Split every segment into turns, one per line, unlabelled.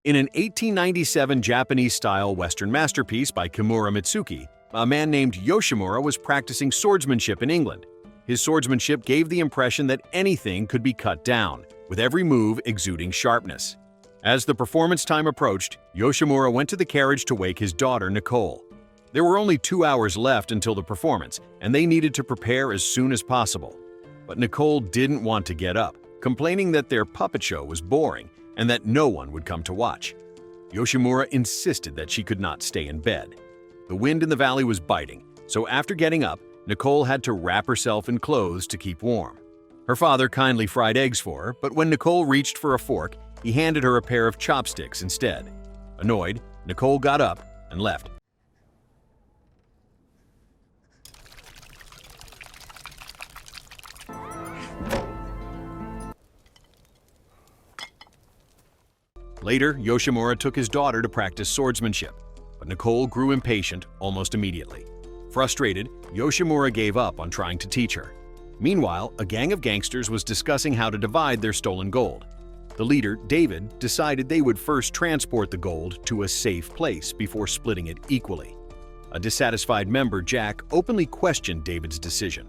In an 1897 Japanese-style Western masterpiece by Kimura Mitsuki, a man named Yoshimura was practicing swordsmanship in England. His swordsmanship gave the impression that anything could be cut down, with every move exuding sharpness. As the performance time approached, Yoshimura went to the carriage to wake his daughter, Nicole. There were only 2 hours left until the performance, and they needed to prepare as soon as possible. But Nicole didn't want to get up, complaining that their puppet show was boring and that no one would come to watch. Yoshimura insisted that she could not stay in bed. The wind in the valley was biting, so after getting up, Nicole had to wrap herself in clothes to keep warm. Her father kindly fried eggs for her, but when Nicole reached for a fork, he handed her a pair of chopsticks instead. Annoyed, Nicole got up and left. Later, Yoshimura took his daughter to practice swordsmanship, but Nicole grew impatient almost immediately. Frustrated, Yoshimura gave up on trying to teach her. Meanwhile, a gang of gangsters was discussing how to divide their stolen gold. The leader, David, decided they would first transport the gold to a safe place before splitting it equally. A dissatisfied member, Jack, openly questioned David's decision.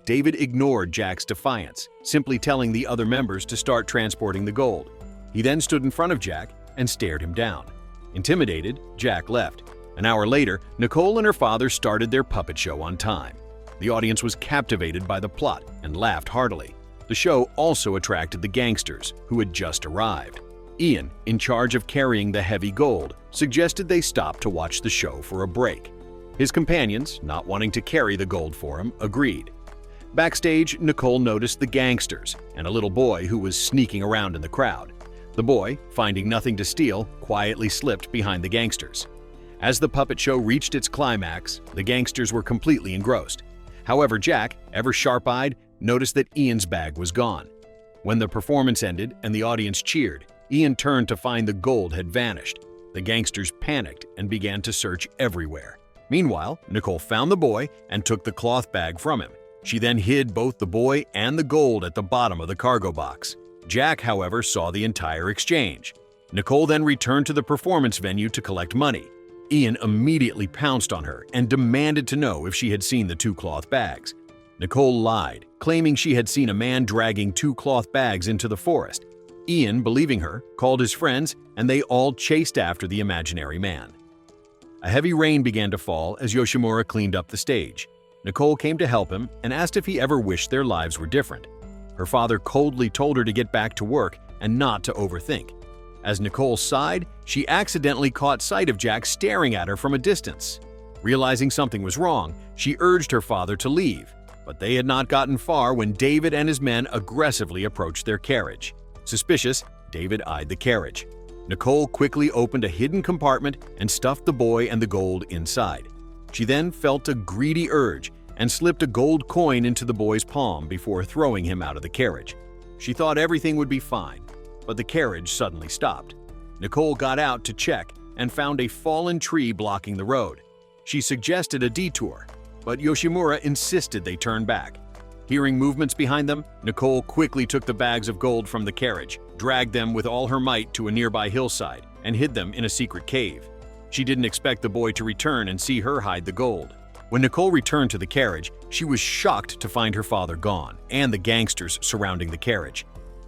David ignored Jack's defiance, simply telling the other members to start transporting the gold. He then stood in front of Jack and stared him down. Intimidated, Jack left. An hour later, Nicole and her father started their puppet show on time. The audience was captivated by the plot and laughed heartily. The show also attracted the gangsters, who had just arrived. Ian, in charge of carrying the heavy gold, suggested they stop to watch the show for a break. His companions, not wanting to carry the gold for him, agreed. Backstage, Nicole noticed the gangsters and a little boy who was sneaking around in the crowd. The boy, finding nothing to steal, quietly slipped behind the gangsters. As the puppet show reached its climax, the gangsters were completely engrossed. However, Jack, ever sharp-eyed, noticed that Ian's bag was gone. When the performance ended and the audience cheered, Ian turned to find the gold had vanished. The gangsters panicked and began to search everywhere. Meanwhile, Nicole found the boy and took the cloth bag from him. She then hid both the boy and the gold at the bottom of the cargo box. Jack, however, saw the entire exchange. Nicole then returned to the performance venue to collect money. Ian immediately pounced on her and demanded to know if she had seen the 2 cloth bags. Nicole lied, claiming she had seen a man dragging 2 cloth bags into the forest. Ian, believing her, called his friends, and they all chased after the imaginary man. A heavy rain began to fall as Yoshimura cleaned up the stage. Nicole came to help him and asked if he ever wished their lives were different. Her father coldly told her to get back to work and not to overthink. As Nicole sighed, she accidentally caught sight of Jack staring at her from a distance. Realizing something was wrong, she urged her father to leave, but they had not gotten far when David and his men aggressively approached their carriage. Suspicious, David eyed the carriage. Nicole quickly opened a hidden compartment and stuffed the boy and the gold inside. She then felt a greedy urge and slipped a gold coin into the boy's palm before throwing him out of the carriage. She thought everything would be fine, but the carriage suddenly stopped. Nicole got out to check and found a fallen tree blocking the road. She suggested a detour, but Yoshimura insisted they turn back. Hearing movements behind them, Nicole quickly took the bags of gold from the carriage, dragged them with all her might to a nearby hillside, and hid them in a secret cave. She didn't expect the boy to return and see her hide the gold. When Nicole returned to the carriage, she was shocked to find her father gone and the gangsters surrounding the carriage.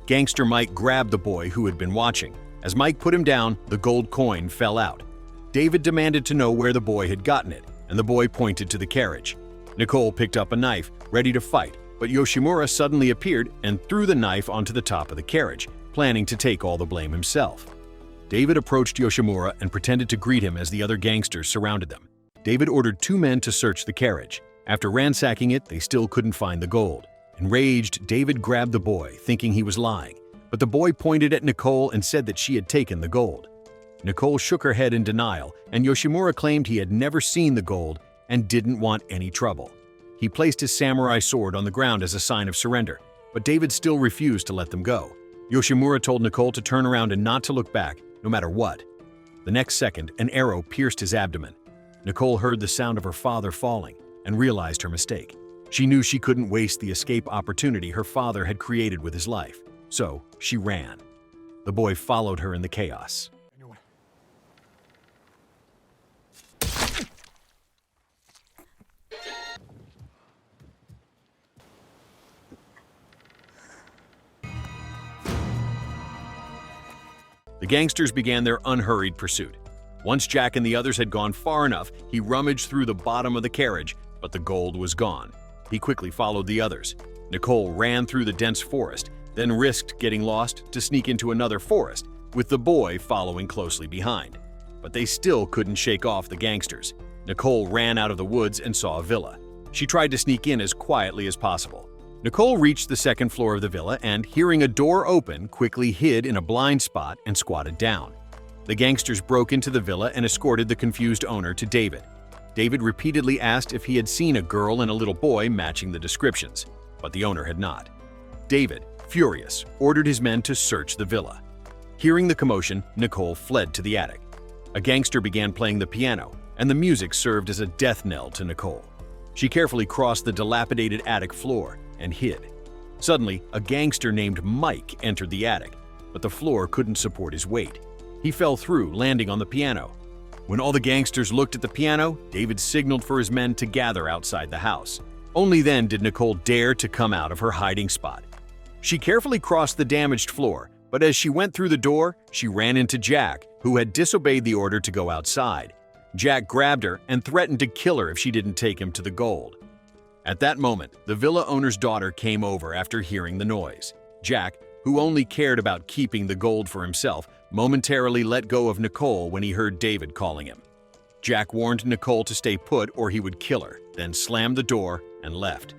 Gangster Mike grabbed the boy who had been watching. As Mike put him down, the gold coin fell out. David demanded to know where the boy had gotten it, and the boy pointed to the carriage. Nicole picked up a knife, ready to fight, but Yoshimura suddenly appeared and threw the knife onto the top of the carriage, planning to take all the blame himself. David approached Yoshimura and pretended to greet him as the other gangsters surrounded them. David ordered 2 men to search the carriage. After ransacking it, they still couldn't find the gold. Enraged, David grabbed the boy, thinking he was lying, but the boy pointed at Nicole and said that she had taken the gold. Nicole shook her head in denial, and Yoshimura claimed he had never seen the gold and didn't want any trouble. He placed his samurai sword on the ground as a sign of surrender, but David still refused to let them go. Yoshimura told Nicole to turn around and not to look back, no matter what. The next second, an arrow pierced his abdomen. Nicole heard the sound of her father falling and realized her mistake. She knew she couldn't waste the escape opportunity her father had created with his life, so she ran. The boy followed her in the chaos. The gangsters began their unhurried pursuit. Once Jack and the others had gone far enough, he rummaged through the bottom of the carriage, but the gold was gone. He quickly followed the others. Nicole ran through the dense forest, then risked getting lost to sneak into another forest, with the boy following closely behind. But they still couldn't shake off the gangsters. Nicole ran out of the woods and saw a villa. She tried to sneak in as quietly as possible. Nicole reached the second floor of the villa and, hearing a door open, quickly hid in a blind spot and squatted down. The gangsters broke into the villa and escorted the confused owner to David. David repeatedly asked if he had seen a girl and a little boy matching the descriptions, but the owner had not. David, furious, ordered his men to search the villa. Hearing the commotion, Nicole fled to the attic. A gangster began playing the piano, and the music served as a death knell to Nicole. She carefully crossed the dilapidated attic floor and hid. Suddenly, a gangster named Mike entered the attic, but the floor couldn't support his weight. He fell through, landing on the piano. When all the gangsters looked at the piano, David signaled for his men to gather outside the house. Only then did Nicole dare to come out of her hiding spot. She carefully crossed the damaged floor, but as she went through the door, she ran into Jack, who had disobeyed the order to go outside. Jack grabbed her and threatened to kill her if she didn't take him to the gold. At that moment, the villa owner's daughter came over after hearing the noise. Jack, who only cared about keeping the gold for himself, momentarily let go of Nicole when he heard David calling him. Jack warned Nicole to stay put or he would kill her, then slammed the door and left.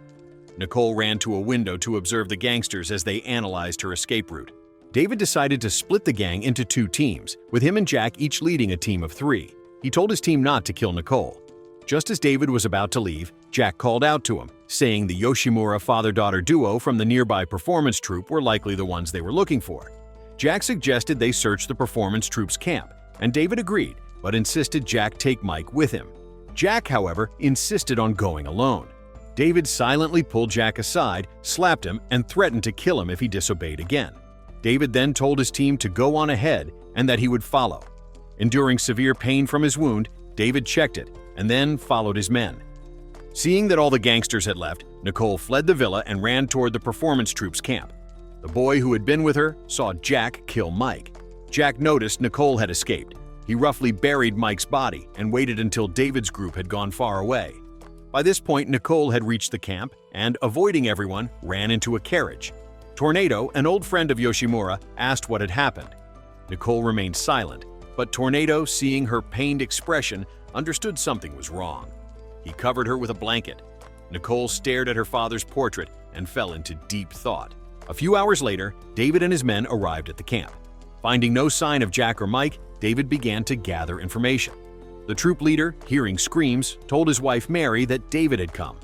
Nicole ran to a window to observe the gangsters as they analyzed her escape route. David decided to split the gang into two teams, with him and Jack each leading a team of 3. He told his team not to kill Nicole. Just as David was about to leave, Jack called out to him, saying the Yoshimura father-daughter duo from the nearby performance troupe were likely the ones they were looking for. Jack suggested they search the performance troupe's camp, and David agreed, but insisted Jack take Mike with him. Jack, however, insisted on going alone. David silently pulled Jack aside, slapped him, and threatened to kill him if he disobeyed again. David then told his team to go on ahead and that he would follow. Enduring severe pain from his wound, David checked it and then followed his men. Seeing that all the gangsters had left, Nicole fled the villa and ran toward the performance troupe's camp. The boy who had been with her saw Jack kill Mike. Jack noticed Nicole had escaped. He roughly buried Mike's body and waited until David's group had gone far away. By this point, Nicole had reached the camp and, avoiding everyone, ran into a carriage. Tornado, an old friend of Yoshimura, asked what had happened. Nicole remained silent, but Tornado, seeing her pained expression, understood something was wrong. He covered her with a blanket. Nicole stared at her father's portrait and fell into deep thought. A few hours later, David and his men arrived at the camp. Finding no sign of Jack or Mike, David began to gather information. The troop leader, hearing screams, told his wife Mary that David had come.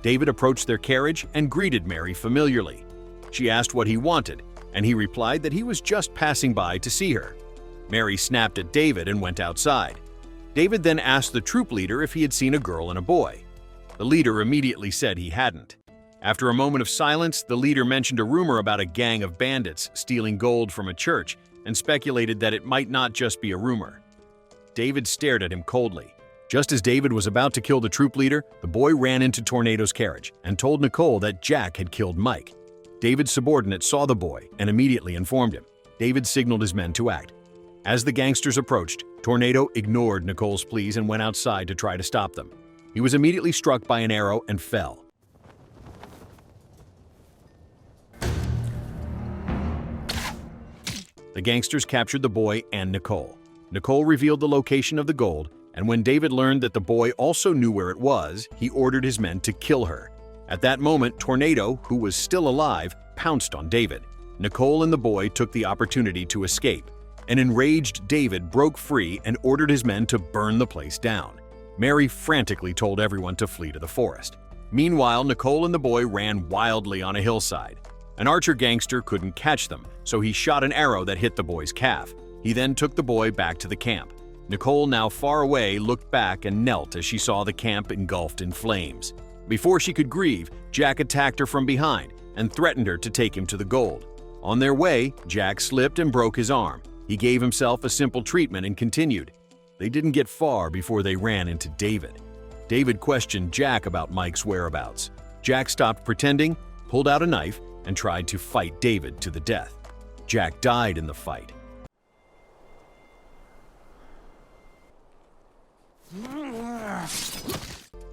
David approached their carriage and greeted Mary familiarly. She asked what he wanted, and he replied that he was just passing by to see her. Mary snapped at David and went outside. David then asked the troop leader if he had seen a girl and a boy. The leader immediately said he hadn't. After a moment of silence, the leader mentioned a rumor about a gang of bandits stealing gold from a church and speculated that it might not just be a rumor. David stared at him coldly. Just as David was about to kill the troop leader, the boy ran into Tornado's carriage and told Nicole that Jack had killed Mike. David's subordinate saw the boy and immediately informed him. David signaled his men to act. As the gangsters approached, Tornado ignored Nicole's pleas and went outside to try to stop them. He was immediately struck by an arrow and fell. The gangsters captured the boy and Nicole. Nicole revealed the location of the gold, and when David learned that the boy also knew where it was, he ordered his men to kill her. At that moment, Tornado, who was still alive, pounced on David. Nicole and the boy took the opportunity to escape. An enraged David broke free and ordered his men to burn the place down. Mary frantically told everyone to flee to the forest. Meanwhile, Nicole and the boy ran wildly on a hillside. An archer gangster couldn't catch them, so he shot an arrow that hit the boy's calf. He then took the boy back to the camp. Nicole, now far away, looked back and knelt as she saw the camp engulfed in flames. Before she could grieve, Jack attacked her from behind and threatened her to take him to the gold. On their way, Jack slipped and broke his arm. He gave himself a simple treatment and continued. They didn't get far before they ran into David. David questioned Jack about Mike's whereabouts. Jack stopped pretending, pulled out a knife, and tried to fight David to the death. Jack died in the fight.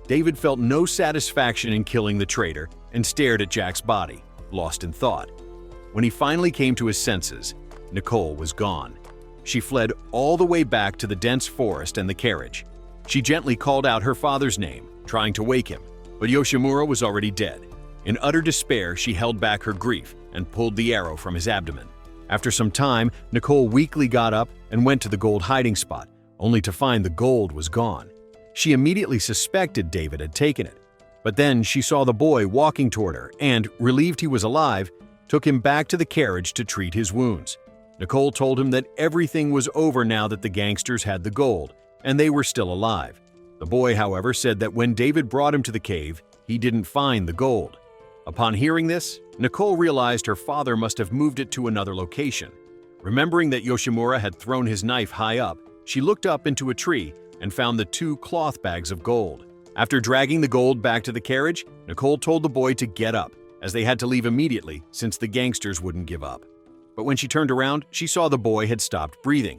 David felt no satisfaction in killing the traitor and stared at Jack's body, lost in thought. When he finally came to his senses, Nicole was gone. She fled all the way back to the dense forest and the carriage. She gently called out her father's name, trying to wake him, but Yoshimura was already dead. In utter despair, she held back her grief and pulled the arrow from his abdomen. After some time, Nicole weakly got up and went to the gold hiding spot, only to find the gold was gone. She immediately suspected David had taken it, but then she saw the boy walking toward her and, relieved he was alive, took him back to the carriage to treat his wounds. Nicole told him that everything was over now that the gangsters had the gold, and they were still alive. The boy, however, said that when David brought him to the cave, he didn't find the gold. Upon hearing this, Nicole realized her father must have moved it to another location. Remembering that Yoshimura had thrown his knife high up, she looked up into a tree and found the 2 cloth bags of gold. After dragging the gold back to the carriage, Nicole told the boy to get up, as they had to leave immediately since the gangsters wouldn't give up. But when she turned around, she saw the boy had stopped breathing.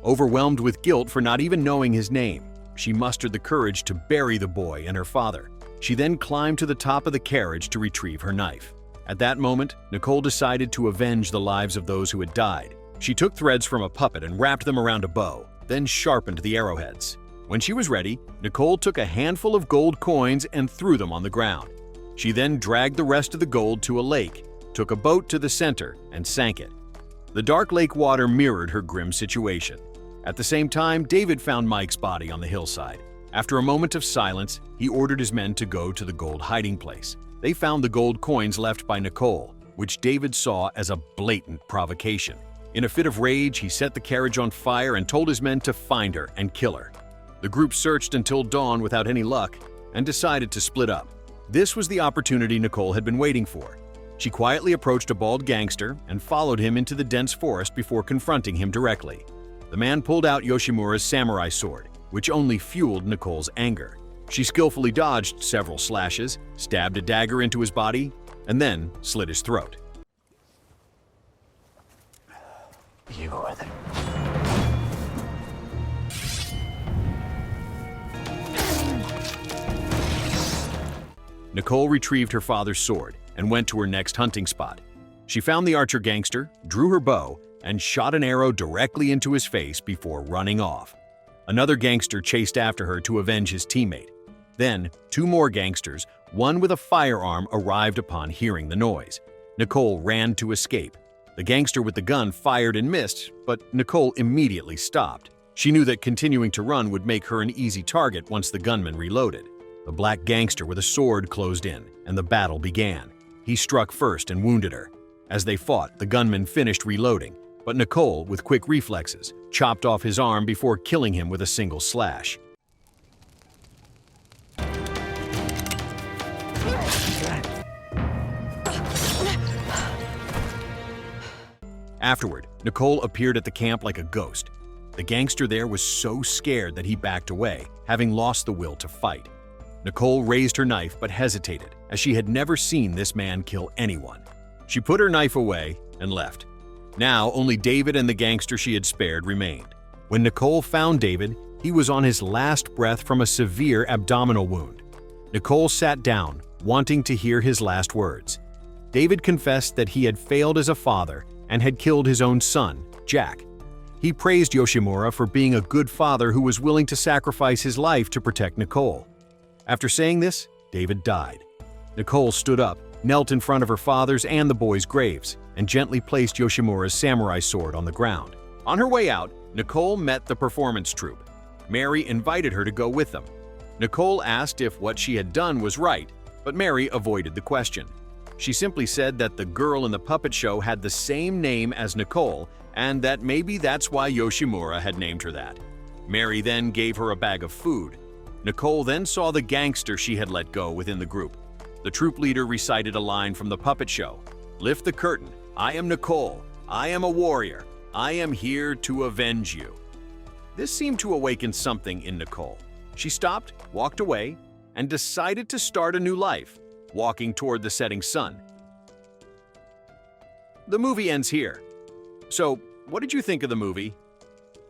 Overwhelmed with guilt for not even knowing his name, she mustered the courage to bury the boy and her father. She then climbed to the top of the carriage to retrieve her knife. At that moment, Nicole decided to avenge the lives of those who had died. She took threads from a puppet and wrapped them around a bow, then sharpened the arrowheads. When she was ready, Nicole took a handful of gold coins and threw them on the ground. She then dragged the rest of the gold to a lake, took a boat to the center, and sank it. The dark lake water mirrored her grim situation. At the same time, David found Mike's body on the hillside. After a moment of silence, he ordered his men to go to the gold hiding place. They found the gold coins left by Nicole, which David saw as a blatant provocation. In a fit of rage, he set the carriage on fire and told his men to find her and kill her. The group searched until dawn without any luck and decided to split up. This was the opportunity Nicole had been waiting for. She quietly approached a bald gangster and followed him into the dense forest before confronting him directly. The man pulled out Yoshimura's samurai sword, which only fueled Nicole's anger. She skillfully dodged several slashes, stabbed a dagger into his body, and then slit his throat.
You are the...
Nicole retrieved her father's sword and went to her next hunting spot. She found the archer gangster, drew her bow, and shot an arrow directly into his face before running off. Another gangster chased after her to avenge his teammate. Then, 2 more gangsters, one with a firearm, arrived upon hearing the noise. Nicole ran to escape. The gangster with the gun fired and missed, but Nicole immediately stopped. She knew that continuing to run would make her an easy target once the gunman reloaded. The black gangster with a sword closed in, and the battle began. He struck first and wounded her. As they fought, the gunman finished reloading, but Nicole, with quick reflexes, chopped off his arm before killing him with a single slash. Afterward, Nicole appeared at the camp like a ghost. The gangster there was so scared that he backed away, having lost the will to fight. Nicole raised her knife but hesitated, as she had never seen this man kill anyone. She put her knife away and left. Now, only David and the gangster she had spared remained. When Nicole found David, he was on his last breath from a severe abdominal wound. Nicole sat down, wanting to hear his last words. David confessed that he had failed as a father and had killed his own son, Jack. He praised Yoshimura for being a good father who was willing to sacrifice his life to protect Nicole. After saying this, David died. Nicole stood up, knelt in front of her father's and the boys' graves, and gently placed Yoshimura's samurai sword on the ground. On her way out, Nicole met the performance troupe. Mary invited her to go with them. Nicole asked if what she had done was right, but Mary avoided the question. She simply said that the girl in the puppet show had the same name as Nicole, and that maybe that's why Yoshimura had named her that. Mary then gave her a bag of food. Nicole then saw the gangster she had let go within the group. The troop leader recited a line from the puppet show. "Lift the curtain. I am Nicole. I am a warrior. I am here to avenge you." This seemed to awaken something in Nicole. She stopped, walked away, and decided to start a new life, walking toward the setting sun. The movie ends here. So, what did you think of the movie?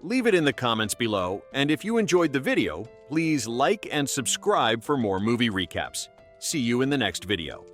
Leave it in the comments below, and if you enjoyed the video, please like and subscribe for more movie recaps. See you in the next video.